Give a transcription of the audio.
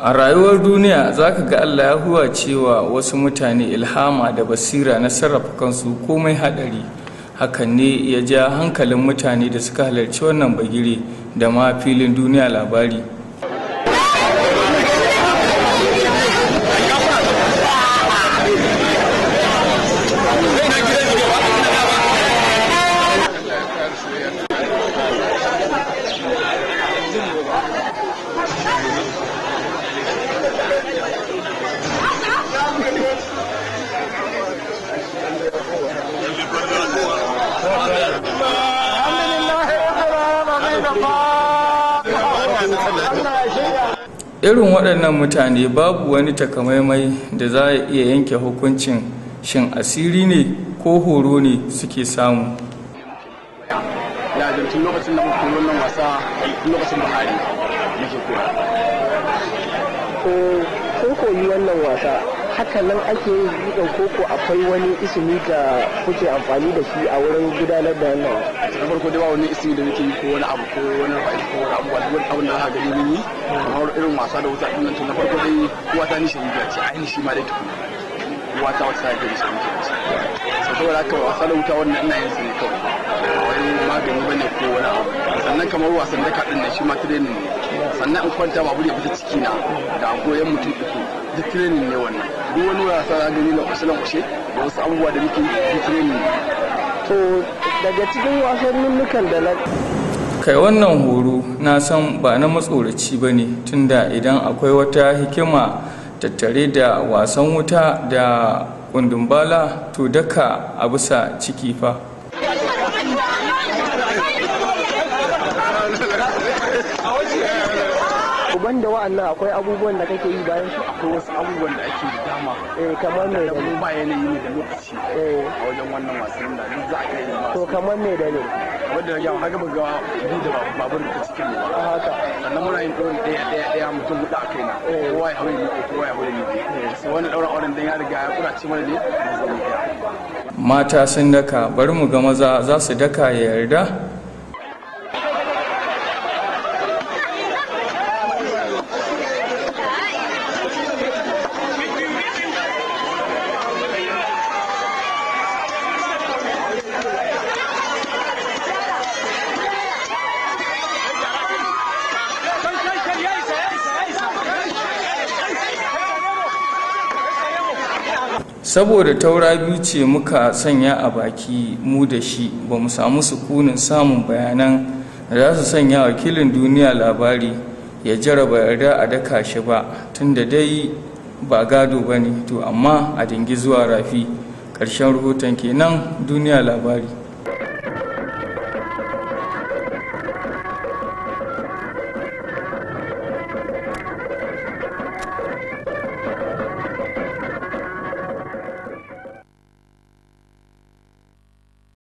A rayuwar duniya za ka ga Allah ya huwa cewa wasu mutane ilhama da basira na sarrafa kansu komai haɗari. Hakan ne ya ja hankalin mutane da suka halarci wannan bagire da ma filin duniya labari. Irin waɗannan mutane babu wani takamaimai da za a iya yanke hukuncin shin asiri ne ko horo ne suke samu. Ya tun lokacin da muka koyi wannan wasa lokacin Buhari muke koya. Ko koyi wannan wasa haka nan ake yin buɗin koko akwai wani ismi da kuke amfani da shi a wurin gudanar da wannan. Na farko dai ba wani ismi da muke yi ko wani abu ko wani ra'ayi ko wani abu wani abin da aka gani mun yi kamar irin wasa da wuta ɗin tun na farko dai uwa ta ni shari'a ce ainihin shi ma dai tukuna uwa ta wata ta gani shari'a ce saboda haka wasa da wuta wannan ina yin su ne kawai wani magani bane ko wani abu sannan kamar wasan daka ɗin nan shi ma training ne sannan in kwanta babu da fita ciki na da goyon mutum uku duk training ne wannan duk wani wasa da gani na kushe da wasu abubuwa da muke duk training ne. To daga cikin wasannin da na kai wannan horo na san ba na matsoraci ba ne, tunda idan akwai wata hikima tattare da wasan wuta da kundumbala to daka a bisa ciki fa. Banda wa'annan akwai abubuwan da kake yi bayan su? Akwai wasu abubuwan da ake da dama kamar me da mu ba yanayi ne da lokaci a wajen wannan wasannin da duk za a kai ba. To kamar me da ne? Wanda ya ga haka buga da babur da cikin mu ba haka sannan muna yin ɗaurin ɗaya mutum guda a kaina kowa ya haure ni kowa ya haure ni sai wani ɗaurin auren dan ya riga ya kurace mana ne mu zama ɗaya. Mata sun daka, bari mu ga maza za su daka ya yarda. Saboda taura biyu ce muka sanya a baki mu da shi, ba mu samu sukunin samun bayanan da za su sanya wakilin duniya labari ya jaraba yarda a daka shi ba, tunda dai ba gado ba ne, to amma a dingi zuwa rafi. Ƙarshen rahoton kenan, duniya labari.